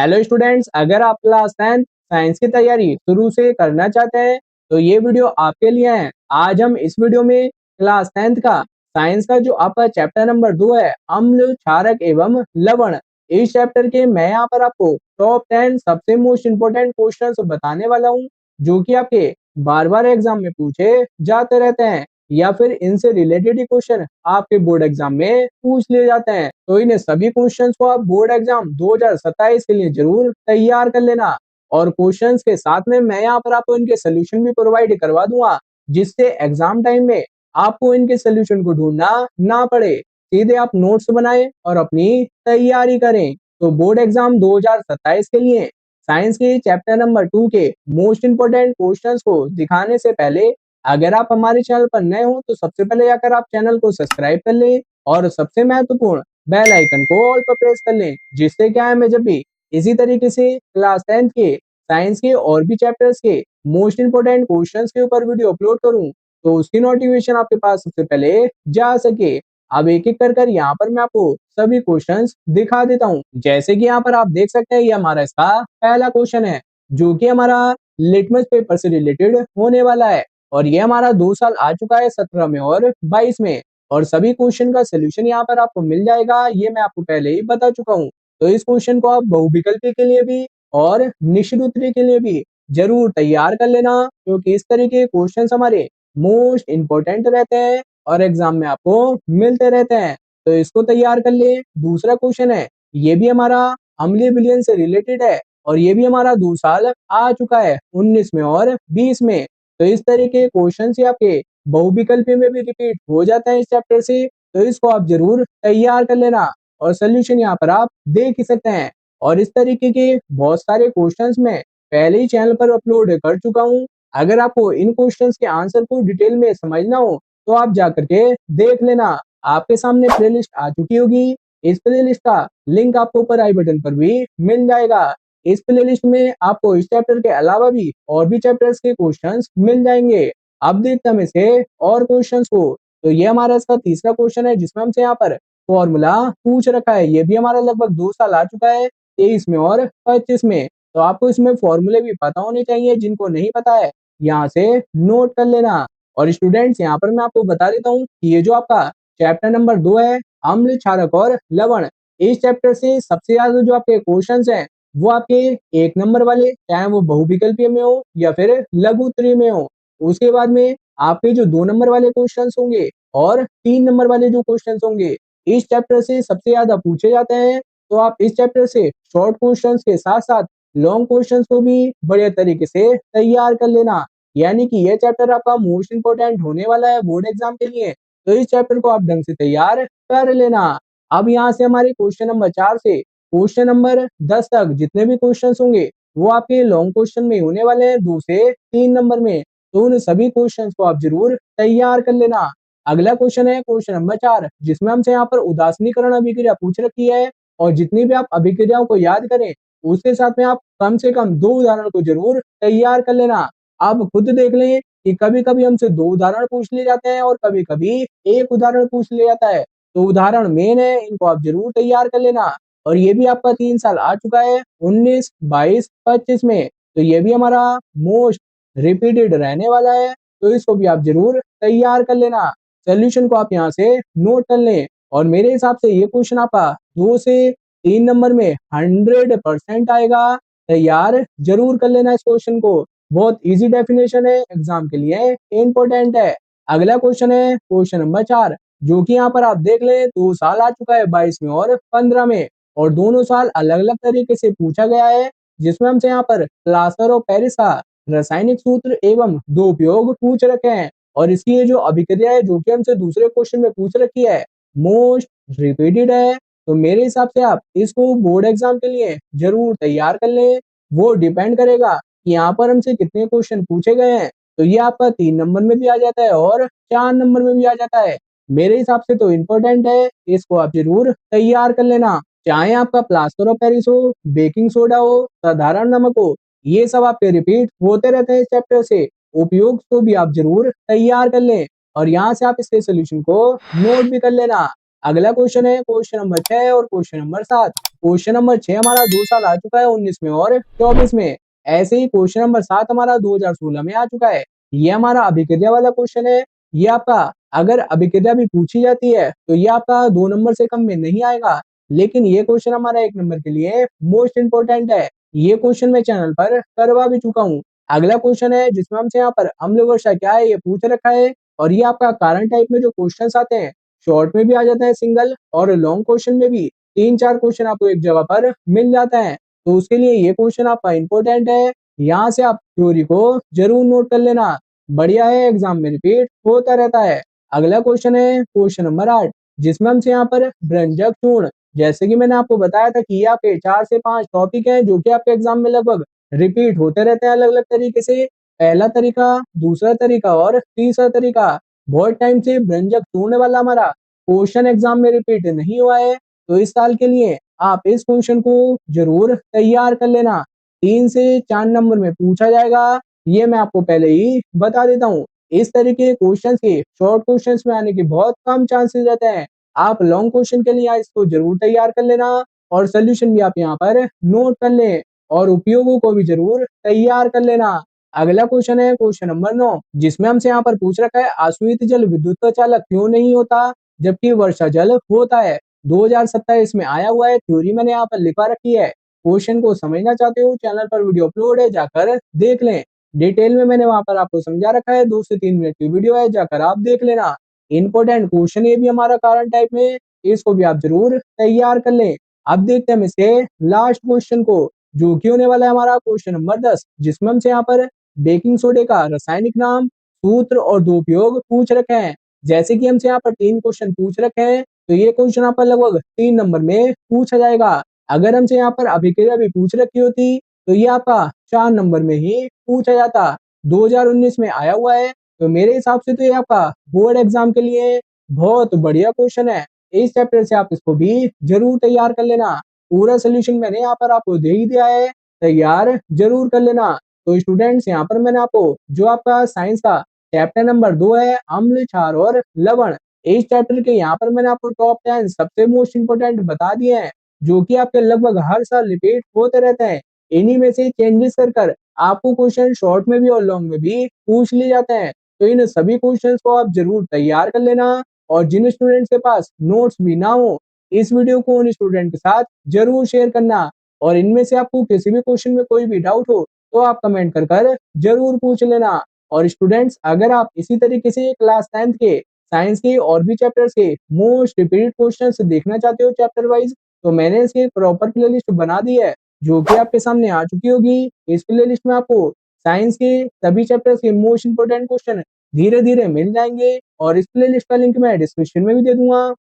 Hello students, अगर आप class 10 science की तैयारी शुरू से करना चाहते हैं तो ये वीडियो आपके लिए है। आज हम इस वीडियो में क्लास 10 का साइंस का जो आपका चैप्टर नंबर 2 है, अम्ल क्षारक एवं लवण, इस चैप्टर के मैं यहाँ पर आपको टॉप 10 सबसे मोस्ट इम्पोर्टेंट क्वेश्चंस बताने वाला हूँ, जो कि आपके बार बार एग्जाम में पूछे जाते रहते हैं या फिर इनसे रिलेटेड ही क्वेश्चन आपके बोर्ड एग्जाम में पूछ लिए जाते हैं। तो इन सभी क्वेश्चंस को आप बोर्ड एग्जाम 2027 के लिए जरूर तैयार कर लेना। और क्वेश्चंस के साथ में मैं यहाँ पर आपको इनके सोल्यूशन भी प्रोवाइड करवा दूंगा, जिससे एग्जाम टाइम में आपको इनके सोल्यूशन को ढूंढना ना पड़े, सीधे आप नोट्स बनाएं और अपनी तैयारी करें। तो बोर्ड एग्जाम 2027 के लिए साइंस के चैप्टर नंबर 2 के मोस्ट इंपोर्टेंट क्वेश्चंस को दिखाने से पहले, अगर आप हमारे चैनल पर नए हो तो सबसे पहले जाकर आप चैनल को सब्सक्राइब कर लें और सबसे महत्वपूर्ण बेल आइकन को ऑल पर प्रेस कर लें, जिससे क्या है, मैं जब भी इसी तरीके से क्लास 10 के साइंस के और भी चैप्टर्स के मोस्ट इंपोर्टेंट क्वेश्चंस के ऊपर वीडियो अपलोड करूं तो उसकी नोटिफिकेशन आपके पास सबसे पहले जा सके। अब एक एक कर यहाँ पर मैं आपको सभी क्वेश्चंस दिखा देता हूँ। जैसे कि यहाँ पर आप देख सकते हैं, ये हमारा इसका पहला क्वेश्चन है, जो कि हमारा लिटमस पेपर से रिलेटेड होने वाला है। और ये हमारा 2 साल आ चुका है, 17 में और 22 में। और सभी क्वेश्चन का सोल्यूशन यहाँ पर आपको मिल जाएगा, ये मैं आपको पहले ही बता चुका हूँ। तो इस क्वेश्चन को आप बहुविकल्पी के लिए भी और निश्चित उत्तरीय के लिए भी जरूर तैयार कर लेना, क्योंकि इस तरह के क्वेश्चन हमारे मोस्ट इंपोर्टेंट रहते हैं और एग्जाम में आपको मिलते रहते हैं। तो इसको तैयार कर ले। दूसरा क्वेश्चन है, ये भी हमारा अम्लीय विलयन से रिलेटेड है और ये भी हमारा 2 साल आ चुका है, 19 में और 20 में। तो इस तरह के क्वेश्चन से आपके बहुविकल्पी में भी रिपीट हो जाता है इस चैप्टर से, तो इसको आप जरूर तैयार कर लेना और सोल्यूशन यहाँ पर आप देख ही सकते हैं। और इस तरीके के बहुत सारे क्वेश्चंस मैं पहले ही चैनल पर अपलोड कर चुका हूँ। अगर आपको इन क्वेश्चंस के आंसर को डिटेल में समझना हो तो आप जा करके देख लेना, आपके सामने प्लेलिस्ट आ चुकी होगी। इस प्लेलिस्ट का लिंक आपको ऊपर आई बटन पर भी मिल जाएगा। इस प्लेलिस्ट में आपको इस चैप्टर के अलावा भी और भी चैप्टर्स के क्वेश्चंस मिल जाएंगे। अब देखते हैं हम इसे और क्वेश्चंस को। तो ये हमारा इसका तीसरा क्वेश्चन है, जिसमें हमसे यहाँ पर फॉर्मूला पूछ रखा है। ये भी हमारा लगभग 2 साल आ चुका है, 23 में और 25 में। तो आपको इसमें फॉर्मूले भी पता होने चाहिए, जिनको नहीं पता है यहाँ से नोट कर लेना। और स्टूडेंट्स, यहाँ पर मैं आपको बता देता हूँ कि ये जो आपका चैप्टर नंबर 2 है, अम्ल क्षारक और लवण, इस चैप्टर से सबसे ज्यादा जो आपके क्वेश्चंस हैं वो आपके 1 नंबर वाले, चाहे वो बहुविकल्पीय में हो या फिर लघु उत्तरीय में हो। उसके बाद में आपके जो 2 नंबर वाले क्वेश्चंस होंगे और 3 नंबर वाले जो क्वेश्चंस होंगे, इस चैप्टर से सबसे ज्यादा पूछे जाते हैं। तो आप इस चैप्टर से शॉर्ट क्वेश्चंस के साथ साथ लॉन्ग क्वेश्चंस को भी बढ़िया तरीके से तैयार कर लेना, यानी कि यह चैप्टर आपका मोस्ट इंपोर्टेंट होने वाला है बोर्ड एग्जाम के लिए। तो इस चैप्टर को आप ढंग से तैयार कर लेना। अब यहाँ से हमारे क्वेश्चन नंबर 4 से क्वेश्चन नंबर 10 तक जितने भी क्वेश्चंस होंगे वो आपके लॉन्ग क्वेश्चन में होने वाले हैं, 2 से 3 नंबर में। तो उन सभी क्वेश्चंस को आप जरूर तैयार कर लेना। अगला क्वेश्चन है क्वेश्चन नंबर 4, जिसमें हमसे यहाँ पर उदासीनीकरण अभिक्रिया पूछ रखी है। और जितनी भी आप अभिक्रियाओं को याद करें, उसके साथ में आप कम से कम 2 उदाहरण को जरूर तैयार कर लेना। आप खुद देख लें कि कभी कभी हमसे 2 उदाहरण पूछ लिए जाते हैं और कभी कभी 1 उदाहरण पूछ लिया जाता है। तो उदाहरण मेन है, इनको आप जरूर तैयार कर लेना। और ये भी आपका 3 साल आ चुका है, 19, 22, 25 में। तो ये भी हमारा मोस्ट रिपीटेड रहने वाला है, तो इसको भी आप जरूर तैयार कर लेना। सोल्यूशन को आप यहाँ से नोट कर लें। और मेरे हिसाब से ये क्वेश्चन आपका 2 से 3 नंबर में 100% आएगा। तैयार जरूर कर लेना इस क्वेश्चन को, बहुत इजी डेफिनेशन है, एग्जाम के लिए इंपॉर्टेंट है। अगला क्वेश्चन है क्वेश्चन नंबर 4, जो कि यहाँ पर आप देख ले 2 साल आ चुका है, 22 में और 15 में। और दोनों साल अलग अलग तरीके से पूछा गया है, जिसमें हमसे यहाँ पर प्लास्टर ऑफ पेरिस का रासायनिक सूत्र एवं दो उपयोग पूछ रखे हैं। और इसकी ये जो अभिक्रिया है, जो कि हमसे दूसरे क्वेश्चन में पूछ रखी है, मोस्ट रिपीटेड है। तो मेरे हिसाब से आप इसको बोर्ड एग्जाम के लिए जरूर तैयार कर लें। वो डिपेंड करेगा कि यहाँ पर हमसे कितने क्वेश्चन पूछे गए हैं। तो ये आपका 3 नंबर में भी आ जाता है और 4 नंबर में भी आ जाता है। मेरे हिसाब से तो इम्पोर्टेंट है, इसको आप जरूर तैयार कर लेना। चाहे आपका प्लास्टर ऑफ पेरिस हो, बेकिंग सोडा हो, साधारण नमक हो, ये सब आपके रिपीट होते रहते हैं इस चैप्टर से। उपयोग को भी आप जरूर तैयार कर लें और यहाँ से आप इसके सोल्यूशन को नोट भी कर लेना। अगला क्वेश्चन है क्वेश्चन नंबर 6 और क्वेश्चन नंबर 7। क्वेश्चन नंबर 6 हमारा 2 साल आ चुका है 19 में और 24 में। ऐसे ही क्वेश्चन नंबर 7 हमारा 2016 में आ चुका है। ये हमारा अभिक्रिया वाला क्वेश्चन है। ये आपका अगर अभिक्रिया भी पूछी जाती है तो ये आपका 2 नंबर से कम में नहीं आएगा। लेकिन ये क्वेश्चन हमारा 1 नंबर के लिए मोस्ट इंपोर्टेंट है। ये क्वेश्चन मैं चैनल पर करवा भी चुका हूँ। अगला क्वेश्चन है जिसमें हमसे यहाँ पर अम्ल वर्षा क्या है ये पूछ रखा है। और ये आपका कारण टाइप में जो क्वेश्चन आते हैं शॉर्ट में भी आ जाता है सिंगल और लॉन्ग क्वेश्चन में भी 3-4 क्वेश्चन आपको एक जगह पर मिल जाता है। तो उसके लिए ये क्वेश्चन आपका इंपॉर्टेंट है। यहाँ से आप थ्योरी को जरूर नोट कर लेना। बढ़िया है, एग्जाम में रिपीट होता रहता है। अगला क्वेश्चन है क्वेश्चन नंबर 8 जिसमें हमसे यहाँ पर भ्रंजक चूर्ण, जैसे कि मैंने आपको बताया था कि ये आपके 4 से 5 टॉपिक हैं जो कि आपके एग्जाम में लगभग रिपीट होते रहते हैं अलग अलग तरीके से। पहला तरीका, दूसरा तरीका और तीसरा तरीका। बहुत टाइम से भ्रंजक चूर्ण वाला हमारा क्वेश्चन एग्जाम में रिपीट नहीं हुआ है। तो इस साल के लिए आप इस क्वेश्चन को जरूर तैयार कर लेना। 3 से 4 नंबर में पूछा जाएगा, ये मैं आपको पहले ही बता देता हूँ। इस तरीके के क्वेश्चंस के शॉर्ट क्वेश्चंस में आने के बहुत कम चांसेस रहते हैं। आप लॉन्ग क्वेश्चन के लिए इसको जरूर तैयार कर लेना और सोल्यूशन भी आप यहाँ पर नोट कर लें और उपयोगों को भी जरूर तैयार कर लेना। अगला क्वेश्चन है क्वेश्चन नंबर 9 जिसमें हमसे यहाँ पर पूछ रखा है आश्रित जल विद्युत चालक क्यों नहीं होता जबकि वर्षा जल होता है। 2027 में आया हुआ है, थ्योरी मैंने यहाँ पर लिखा रखी है। क्वेश्चन को समझना चाहते हो चैनल पर वीडियो अपलोड है, जाकर देख लें। डिटेल में मैंने वहां पर आपको समझा रखा है, 2 से 3 मिनट की वीडियो है, जाकर आप देख लेना। इंपॉर्टेंट क्वेश्चन ये भी हमारा कारण टाइप में, इसको भी आप जरूर तैयार कर लें। अब देखते हैं हम इसके लास्ट क्वेश्चन को जो कि होने वाला है हमारा क्वेश्चन नंबर 10 जिसमें हमसे यहाँ पर बेकिंग सोडे का रासायनिक नाम, सूत्र और दो उपयोग पूछ रखे हैं। जैसे कि हमसे यहाँ पर 3 क्वेश्चन पूछ रखे हैं तो ये क्वेश्चन यहाँ पर लगभग 3 नंबर में पूछा जाएगा। अगर हमसे यहाँ पर अभिक्रिया भी पूछ रखी होती तो ये आपका 4 नंबर में ही पूछा जाता। 2019 में आया हुआ है तो मेरे हिसाब से तो ये आपका बोर्ड एग्जाम के लिए बहुत बढ़िया क्वेश्चन है। इस चैप्टर से आप इसको भी जरूर तैयार कर लेना। पूरा सोल्यूशन मैंने यहाँ पर आपको दे ही दिया है, तैयार जरूर कर लेना। तो स्टूडेंट्स यहाँ पर मैंने आपको जो आपका साइंस का चैप्टर नंबर 2 है अम्ल, क्षार और लवण, इस चैप्टर के यहाँ पर मैंने आपको टॉप 10 सबसे मोस्ट इंपोर्टेंट बता दिए हैं जो कि आपके लगभग हर साल रिपीट होते रहते हैं। इन्हीं में से चेंजेस कर आपको क्वेश्चन शॉर्ट में भी और लॉन्ग में भी पूछ लिए जाते हैं। तो इन सभी क्वेश्चंस को आप जरूर तैयार कर लेना और जिन स्टूडेंट्स के पास नोट्स भी ना हो इस वीडियो को उन स्टूडेंट के साथ जरूर शेयर करना। और इनमें से आपको किसी भी क्वेश्चन में कोई भी डाउट हो तो आप कमेंट कर जरूर पूछ लेना। और स्टूडेंट्स अगर आप इसी तरीके से क्लास 10th के साइंस के और भी चैप्टर्स के मोस्ट रिपीटेड क्वेश्चंस देखना चाहते हो चैप्टर वाइज तो मैंने इसकी प्रॉपर प्लेलिस्ट बना दी है जो कि आपके सामने आ चुकी होगी। इस प्लेलिस्ट में आपको साइंस के सभी चैप्टर्स के मोस्ट इंपोर्टेंट क्वेश्चन धीरे धीरे मिल जाएंगे और इस प्लेलिस्ट का लिंक मैं डिस्क्रिप्शन में भी दे दूंगा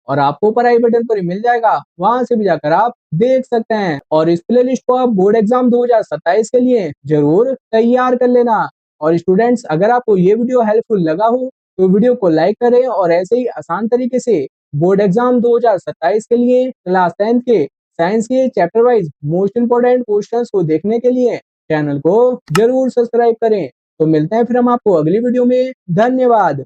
और आपको ऊपर आई बटन पर ही मिल जाएगा, वहां से भी जाकर आप देख सकते हैं। और इस प्लेलिस्ट को आप बोर्ड एग्जाम 2027 के लिए जरूर तैयार कर लेना। और स्टूडेंट्स अगर आपको ये वीडियो हेल्पफुल लगा हो तो वीडियो को लाइक करें और ऐसे ही आसान तरीके से बोर्ड एग्जाम 2027 के लिए क्लास 10th के साइंस के chapter wise most important questions को देखने के लिए चैनल को जरूर सब्सक्राइब करें। तो मिलते हैं फिर हम आपको अगली वीडियो में। धन्यवाद।